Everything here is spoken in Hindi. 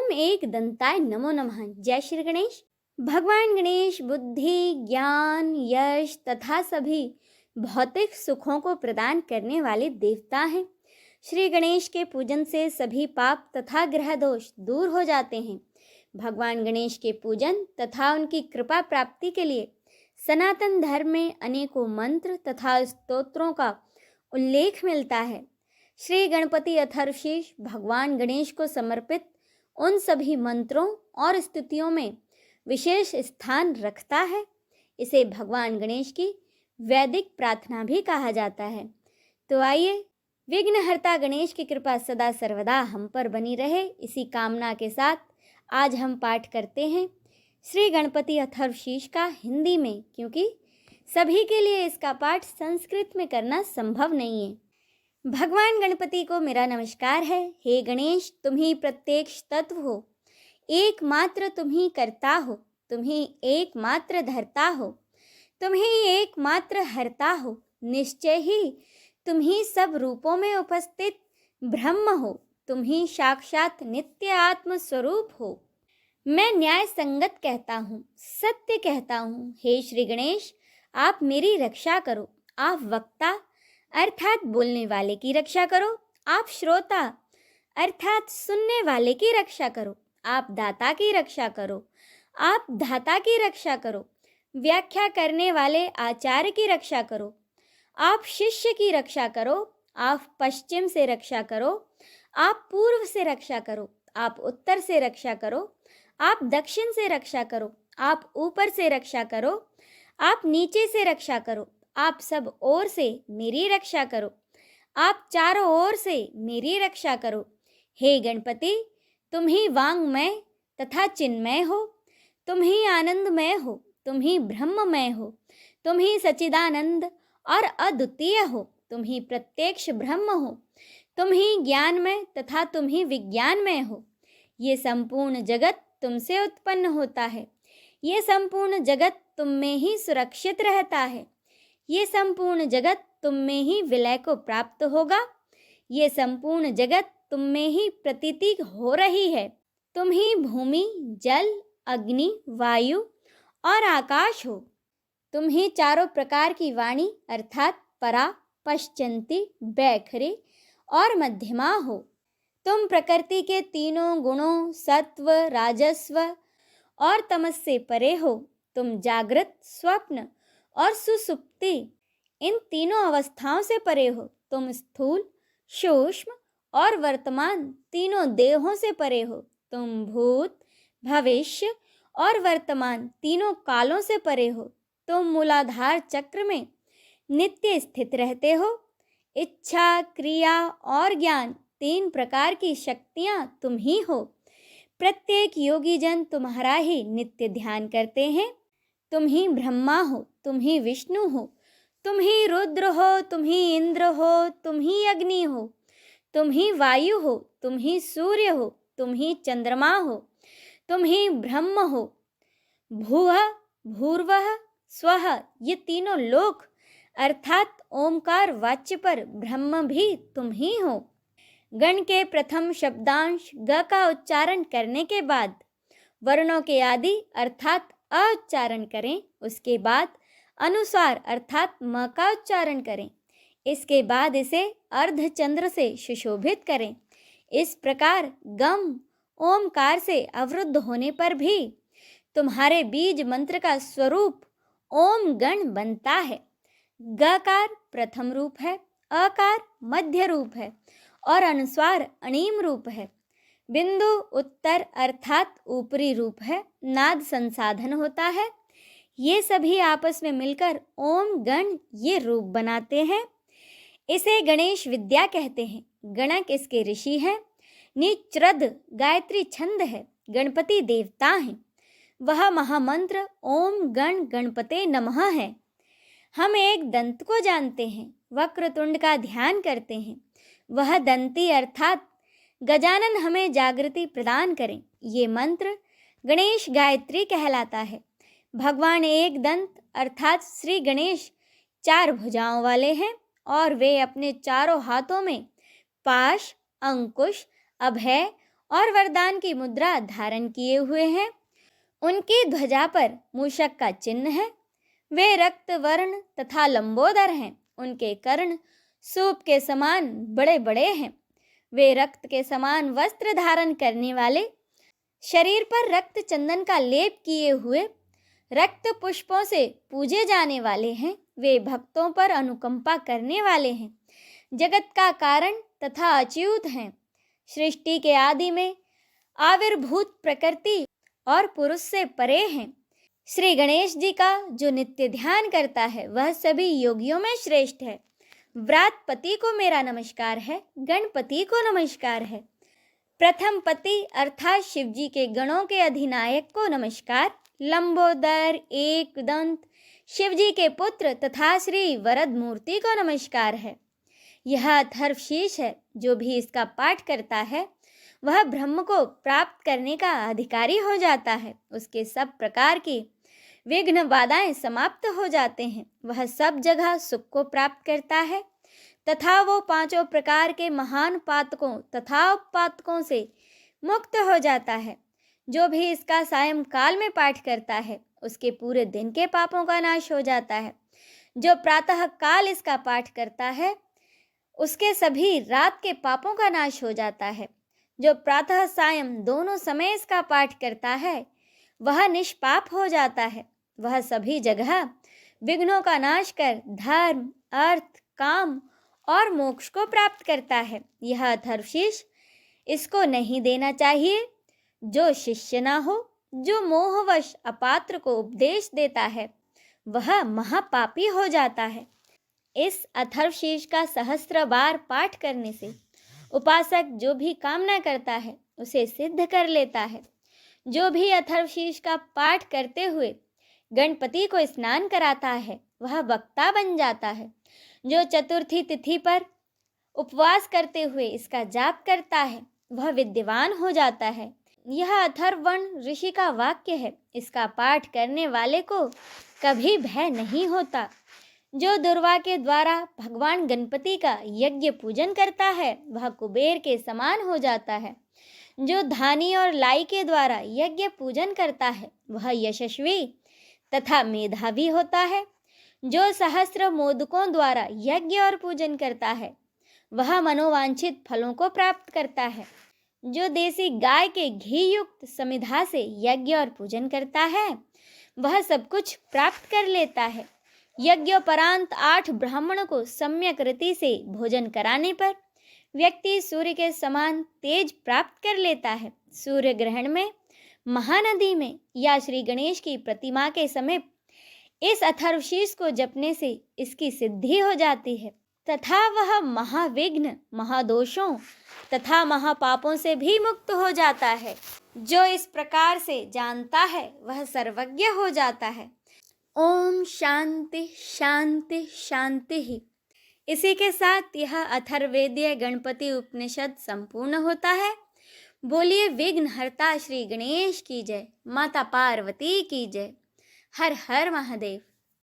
ओम एक दंताय नमो नमः। जय श्री गणेश। भगवान गणेश बुद्धि, ज्ञान, यश तथा सभी भौतिक सुखों को प्रदान करने वाले देवता हैं। श्री गणेश के पूजन से सभी पाप तथा ग्रह दोष दूर हो जाते हैं। भगवान गणेश के पूजन तथा उनकी कृपा प्राप्ति के लिए सनातन धर्म में अनेकों मंत्र तथा स्तोत्रों का उल्लेख मिलता है। श्री गणपति अथर्वशीर्ष भगवान गणेश को समर्पित उन सभी मंत्रों और स्तुतियों में विशेष स्थान रखता है। इसे भगवान गणेश की वैदिक प्रार्थना भी कहा जाता है। तो आइए, विघ्नहर्ता गणेश की कृपा सदा सर्वदा हम पर बनी रहे, इसी कामना के साथ आज हम पाठ करते हैं श्री गणपति अथर्वशीर्ष का हिंदी में, क्योंकि सभी के लिए इसका पाठ संस्कृत में करना संभव नहीं है। भगवान गणपति को मेरा नमस्कार है। हे गणेश, तुम ही प्रत्यक्ष तत्व हो, एकमात्र तुम ही करता हो, तुम ही एकमात्र धरता हो, तुम ही एकमात्र हरता हो। निश्चय ही तुम ही सब रूपों में उपस्थित ब्रह्म हो, तुम ही साक्षात नित्य आत्म स्वरूप हो। मैं न्याय संगत कहता हूँ, सत्य कहता हूँ। हे श्री गणेश, आप मेरी रक्षा करो। आप वक्ता अर्थात बोलने वाले की रक्षा करो। आप श्रोता अर्थात सुनने वाले की रक्षा करो। आप दाता की रक्षा करो। आप धाता की रक्षा करो। व्याख्या करने वाले आचार्य की रक्षा करो। आप शिष्य की रक्षा करो। आप पश्चिम से रक्षा करो। आप पूर्व से रक्षा करो। आप उत्तर से रक्षा करो। आप दक्षिण से रक्षा करो। आप ऊपर से रक्षा करो। आप नीचे से रक्षा करो। आप सब ओर से मेरी रक्षा करो। आप चारों ओर से मेरी रक्षा करो। हे गणपति, तुम ही वांगमय तथा चिन्मय हो, तुम ही आनंदमय हो, तुम ही ब्रह्ममय हो, तुम ही सच्चिदानंद और अद्वितीय हो, तुम ही प्रत्यक्ष ब्रह्म हो, तुम ही ज्ञानमय तथा तुम ही विज्ञानमय हो। ये संपूर्ण जगत तुमसे उत्पन्न होता है। ये संपूर्ण जगत तुम में ही सुरक्षित रहता है। ये संपूर्ण जगत तुम में ही विलय को प्राप्त होगा। ये संपूर्ण जगत तुम में ही प्रतीति हो रही है। तुम ही भूमि, जल, अग्नि, वायु और आकाश हो। तुम ही चारों प्रकार की वाणी अर्थात परा, पश्चंती, बैखरी और मध्यमा हो। तुम प्रकृति के तीनों गुणों सत्व, राजस्व और तमस से परे हो। तुम जागृत, स्वप्न और सुसुप्ति इन तीनों अवस्थाओं से परे हो। तुम स्थूल, सूक्ष्म और वर्तमान तीनों देहों से परे हो। तुम भूत, भविष्य और वर्तमान तीनों कालों से परे हो। तुम मूलाधार चक्र में नित्य स्थित रहते हो। इच्छा, क्रिया और ज्ञान तीन प्रकार की शक्तियाँ तुम ही हो। प्रत्येक योगी जन तुम्हारा ही नित्य ध्यान करते हैं। तुम ही ब्रह्मा हो, तुम ही विष्णु हो, तुम ही रुद्र हो, तुम ही इंद्र हो, तुम ही अग्नि हो, तुम ही वायु हो, तुम ही सूर्य हो, तुम ही चंद्रमा हो, तुम ही ब्रह्म हो। भूः, भूर्वः, स्वः ये तीनों लोक अर्थात ओमकार वाच्य पर ब्रह्म भी तुम ही हो। गण के प्रथम शब्दांश ग का उच्चारण करने के बाद वर्णों के आदि अर्थात अ उच्चारण करें। उसके बाद अनुस्वार अर्थात म का उच्चारण करें। इसके बाद इसे अर्धचंद्र से सुशोभित करें। इस प्रकार गम ओमकार से अवरुद्ध होने पर भी तुम्हारे बीज मंत्र का स्वरूप ओम गण बनता है। गकार प्रथम रूप है, अकार मध्य रूप है और अनुस्वार अणीम रूप है। बिंदु उत्तर अर्थात ऊपरी रूप है। नाद संसाधन होता है। ये सभी आपस में मिलकर ओम गण ये रूप बनाते हैं। इसे गणेश विद्या कहते हैं। गणक इसके ऋषि हैं। निच्रद गायत्री छंद है। गणपति देवता हैं। वह महामंत्र ओम गण गणपते नमः है। हम एक दंत को जानते हैं, वक्रतुंड का ध्यान करते हैं। वह दंती अर्थात गजानन हमें जागृति प्रदान करें। ये मंत्र गणेश गायत्री कहलाता है। भगवान एक दंत अर्थात श्री गणेश 4 भुजाओं वाले हैं और वे अपने चारों हाथों में पाश, अंकुश, अभय और वरदान की मुद्रा धारण किए हुए हैं। उनकी ध्वजा पर मूषक का चिन्ह है। वे रक्त वर्ण तथा लंबोदर हैं। उनके कर्ण सूप के समान बड़े बड़े हैं। वे रक्त के समान वस्त्र धारण करने वाले, शरीर पर रक्त चंदन का लेप किए हुए, रक्त पुष्पों से पूजे जाने वाले हैं। वे भक्तों पर अनुकंपा करने वाले हैं, जगत का कारण तथा अच्युत हैं। सृष्टि के आदि में आविर्भूत प्रकृति और पुरुष से परे हैं। श्री गणेश जी का जो नित्य ध्यान करता है वह सभी योगियों में श्रेष्ठ है। व्रातपति को मेरा नमस्कार है, गणपति को नमस्कार है। प्रथम पति अर्थात शिव जी के गणों के अधिनायक को नमस्कार। लंबोदर एक दंत शिव जी के पुत्र तथा श्री वरद मूर्ति को नमस्कार है। यह अथर्वशीष है। जो भी इसका पाठ करता है वह ब्रह्म को प्राप्त करने का अधिकारी हो जाता है। उसके सब प्रकार की विघ्न बाधाएं समाप्त हो जाते हैं। वह सब जगह सुख को प्राप्त करता है तथा वो पांचों प्रकार के महान पातकों तथा उपपातकों से मुक्त हो जाता है। जो भी इसका सायंकाल में पाठ करता है उसके पूरे दिन के पापों का नाश हो जाता है। जो प्रातः काल इसका पाठ करता है उसके सभी रात के पापों का नाश हो जाता है। जो प्रातः सायं दोनों समय इसका पाठ करता है वह निष्पाप हो जाता है। वह सभी जगह विघ्नों का नाश कर धर्म, अर्थ, काम और मोक्ष को प्राप्त करता है। यह अथर्वशीष इसको नहीं देना चाहिए। जो शिष्य ना हो, जो मोहवश अपात्र को उपदेश देता है वह महापापी हो जाता है। इस अथर्वशीष का सहस्त्र बार पाठ करने से उपासक जो भी कामना करता है उसे सिद्ध कर लेता है। जो भी अथर्वशीष का पाठ करते हुए गणपति को स्नान कराता है वह वक्ता बन जाता है। जो चतुर्थी तिथि पर उपवास करते हुए इसका जाप करता है वह विद्वान हो जाता है। यह अथर्वण ऋषि का वाक्य है। इसका पाठ करने वाले को कभी भय नहीं होता। जो दुर्वा के द्वारा भगवान गणपति का यज्ञ पूजन करता है वह कुबेर के समान हो जाता है। जो धानी और लाई के द्वारा यज्ञ पूजन करता है वह यशस्वी तथा मेधावी होता है। जो सहस्त्र मोदकों द्वारा यज्ञ और पूजन करता है वह मनोवांछित फलों को प्राप्त करता है। जो देसी गाय के घी युक्त समिधा से यज्ञ और पूजन करता है वह सब कुछ प्राप्त कर लेता है। यज्ञोपरांत 8 ब्राह्मणों को सम्यक रीति से भोजन कराने पर व्यक्ति सूर्य के समान तेज प्राप्त कर लेता है। सूर्य ग्रहण में, महानदी में या श्री गणेश की प्रतिमा के समीप इस अथर्वशीष को जपने से इसकी सिद्धि हो जाती है तथा वह महाविघ्न, महादोषों तथा महापापों से भी मुक्त हो जाता है। जो इस प्रकार से जानता है वह सर्वज्ञ हो जाता है। ओम शांति शांति शांति ही। इसी के साथ यह अथर्ववेदीय गणपति उपनिषद संपूर्ण होता है। बोलिए विघ्नहर्ता श्री गणेश की जय, माता पार्वती की जय। हर हर महादेव।